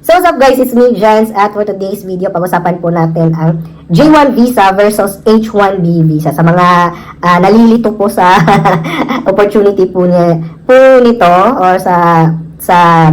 So what's up guys, it's me Jens at for today's video pag-usapan po natin ang J1 visa versus H1B visa sa mga nalilito po sa opportunity po nito or sa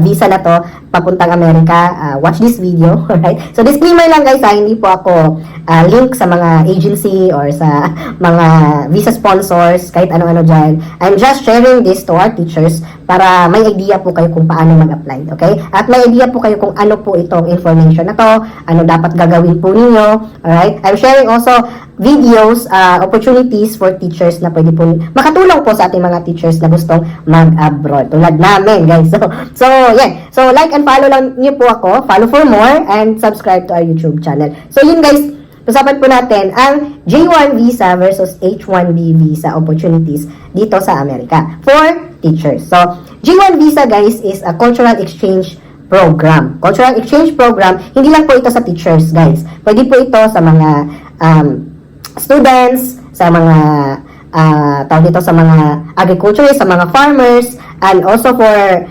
visa na to papuntang Amerika. Watch this video, alright? So disclaimer lang guys, hindi po ako link sa mga agency or sa mga visa sponsors, kahit ano-ano dyan. I'm just sharing this to our teachers para may idea po kayo kung paano mag-apply, okay? At may idea po kayo kung ano po itong information na to, ano dapat gagawin po ninyo, alright? I'm sharing also videos, opportunities for teachers na pwede po makatulong po sa ating mga teachers na gustong mag-abroad. Tulad namin, guys. So yeah. So, like and follow lang niyo po ako. Follow for more and subscribe to our YouTube channel. So, yun guys. Usapan po natin ang J1 visa versus H1B visa opportunities dito sa Amerika for teachers. So, J1 visa guys is a cultural exchange program. Cultural exchange program, hindi lang po ito sa teachers guys. Pwede po ito sa mga students, sa mga tawag dito sa mga agriculturists, sa mga farmers, and also for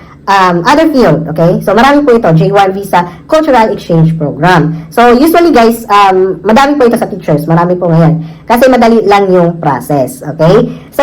other field, okay? So, marami po ito, J1 Visa Cultural Exchange Program. So, usually guys, madami po ito sa teachers, marami po ngayon. Kasi madali lang yung process, okay? So,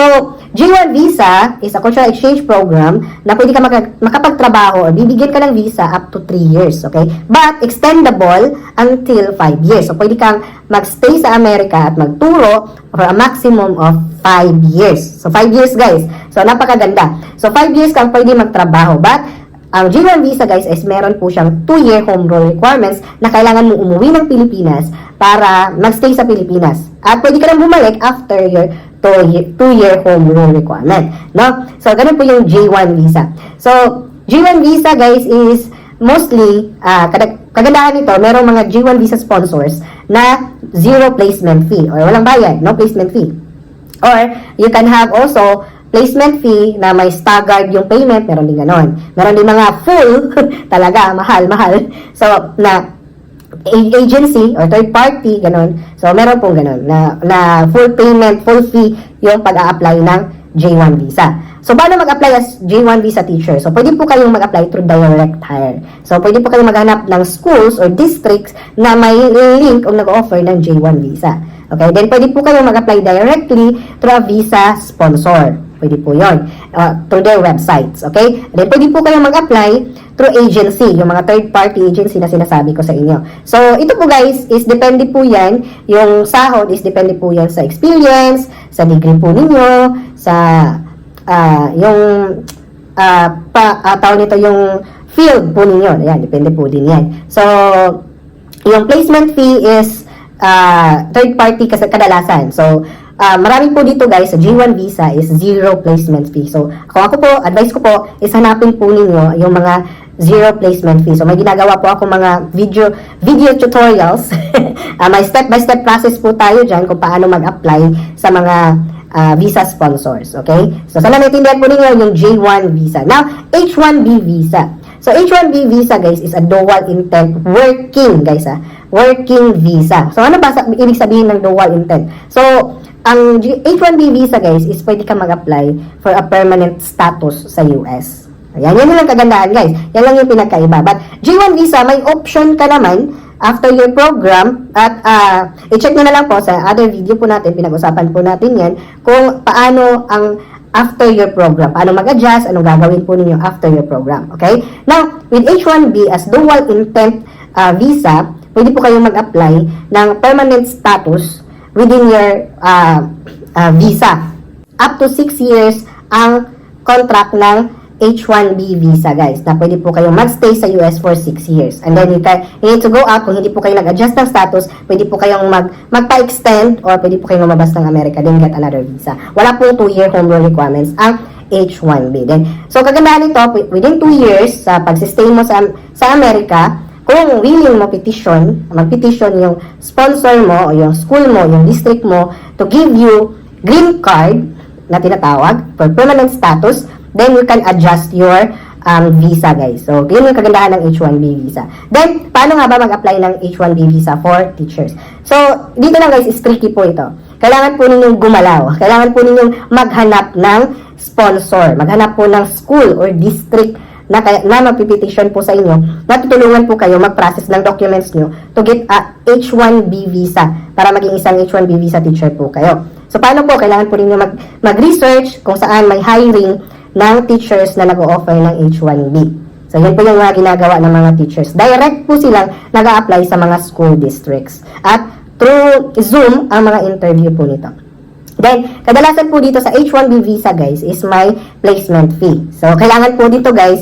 J1 Visa is a cultural exchange program na pwede ka makapagtrabaho or bibigyan ka ng visa up to 3 years, okay? But, extendable until 5 years. So, pwede kang magstay sa Amerika at magturo for a maximum of 5 years. So, 5 years guys. So, napakaganda. So, 5 years kang pwede magtrabaho. But, ang J1 visa guys is meron po siyang 2-year home rule requirements na kailangan mo umuwi ng Pilipinas para magstay sa Pilipinas. At pwede ka nang bumalik after your 2-year home rule requirement. No? So, ganun po yung J1 visa. So, J1 visa guys is mostly, kagandahan nito, merong mga J1 visa sponsors na zero placement fee or walang bayad, no placement fee. Or, you can have also placement fee na may staggered yung payment, meron din ganon. Meron din mga full, talaga, mahal. So, na agency or third party, ganon. So, meron pong ganon, na full payment, full fee yung pag-a-apply ng J1 visa. So, paano mag-apply as J1 visa teacher? So, pwede po kayong mag-apply through direct hire. So, pwede po kayong maghanap ng schools or districts na may link o nag-offer ng J1 visa. Okay, then pwede po kayong mag-apply directly through a visa sponsor. Pwede po yun, through their websites, okay? Then, pwede po kayong mag-apply through agency, yung mga third-party agency na sinasabi ko sa inyo. So, ito po guys, is depende po yan, yung sahod is depende po yan sa experience, sa degree po ninyo, sa, tawag nito yung field po ninyo. Ayan, depende po din yan. So, yung placement fee is third-party kasi kadalasan. So, marami po dito guys, sa J1 visa is zero placement fee. So, kung ako po, advice ko po, is hanapin po ninyo yung mga zero placement fee. So, may ginagawa po ako mga video tutorials. May step-by-step process po tayo dyan kung paano mag-apply sa mga visa sponsors. Okay? So, sana naintindihan po ninyo yung J1 visa. Now, H1B visa. So, H1B visa guys is a dual intent working guys working visa. So, ano ba ibig sabihin ng dual intent? So, ang H1B visa guys is pwede ka mag-apply for a permanent status sa US. Ayan, yan lang kagandahan guys. Yan lang yung pinagkaiba. But J1 visa, may option ka naman after your program at i-check nyo na lang po sa other video po natin, pinag-usapan po natin yan, kung paano ang after your program, paano mag-adjust, anong gagawin po ninyo after your program. Okay? Now, with H1B as dual intent visa, pwede po kayong mag-apply ng permanent status within your visa. Up to 6 years ang contract ng H1B visa, guys, na pwede po kayong magstay sa US for 6 years. And then you need to go out, kung hindi po kayo nag-adjust ng status, pwede po kayong magpa-extend or pwede po kayong lumabas ng Amerika, then get another visa. Wala pong 2-year home rule requirements ang H1B. Then, so, kagandahan nito, within 2 years, sa pagsistay mo sa Amerika, kung willing mo mag-petition yung sponsor mo o yung school mo, yung district mo to give you green card na tinatawag for permanent status, then you can adjust your visa guys. So, yun yung kagandahan ng H1B visa. Then, paano nga ba mag-apply ng H1B visa for teachers? So, dito lang guys, is tricky po ito. Kailangan po ninyong gumalaw. Kailangan po ninyong maghanap ng sponsor. Maghanap po ng school or district na magpipetition po sa inyo, natutulungan po kayo mag-process ng documents nyo to get a H1B visa para maging isang H1B visa teacher po kayo. So, paano po? Kailangan po ninyo mag-research kung saan may hiring ng teachers na nag-o-offer ng H1B. So, yan po yung mga ginagawa ng mga teachers. Direct po silang nag-a-apply sa mga school districts. At through Zoom, ang mga interview po nito. Then, kadalasan po dito sa H1B visa, guys, is may placement fee. So, kailangan po dito, guys,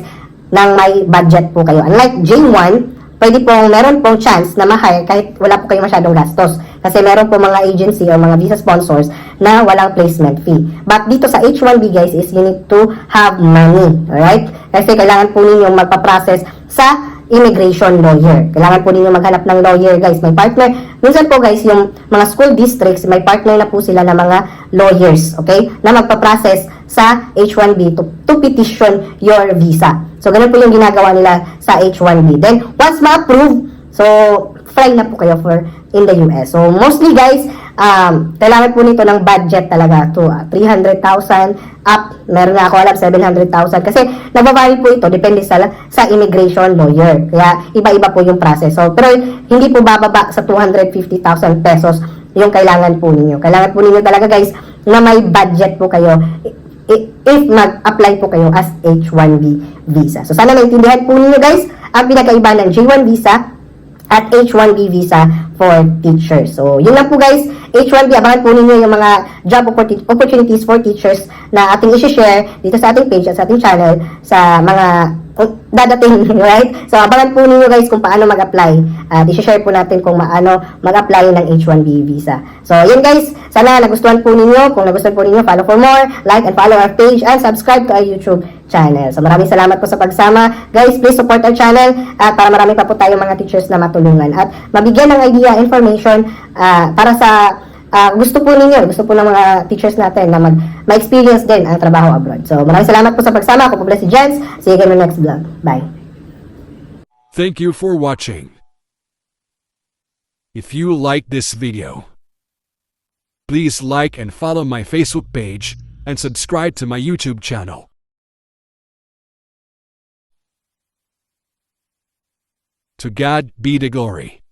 ng may budget po kayo. Unlike J1, pwede pong, meron pong chance na ma-hire kahit wala po kayo masyadong gastos. Kasi meron po mga agency o mga visa sponsors na walang placement fee. But dito sa H1B, guys, is you need to have money. Alright? Kasi kailangan po ninyong magpa-process sa immigration lawyer. Kailangan po ninyo maghanap ng lawyer, guys. May partner. Minsan po, guys, yung mga school districts, may partner na po sila ng mga lawyers, okay? Na magpa-process sa H1B to petition your visa. So, ganun po yung ginagawa nila sa H1B. Then, once ma-approve, so, fly na po kayo for in the US. So, mostly, guys, kailangan po nito ng budget talaga to 300,000 up. Meron nga ako alam 700,000 kasi nababari po ito depende sa immigration lawyer. Kaya iba-iba po yung process. So, pero hindi po bababa sa 250,000 pesos yung kailangan po ninyo. Kailangan po ninyo talaga, guys, na may budget po kayo if mag-apply po kayo as H1B visa. So, sana naintindihan po ninyo, guys, ang pinakaiba ng J1 visa at H1B visa for teachers. So, yun lang po, guys. H1B, abangan po ninyo yung mga job opportunities for teachers na ating isi-share dito sa ating page at sa ating channel sa mga dadating, right? So, abangan po ninyo, guys, kung paano mag-apply. At isi-share po natin kung paano mag-apply ng H1B visa. So, yun, guys. Sana nagustuhan po ninyo. Kung nagustuhan po ninyo, follow for more, like and follow our page, and subscribe to our YouTube channel. So, maraming salamat po sa pagsama. Guys, please support our channel at para marami pa po tayong mga teachers na matulungan at mabigyan ng idea, information para sa gusto po ng mga teachers natin na ma-experience din ang trabaho abroad. So, maraming salamat po sa pagsama. Ako po pala si Jens. See you again in the next vlog. Bye. Thank you for watching. If you like this video, please like and follow my Facebook page and subscribe to my YouTube channel. To God be the glory.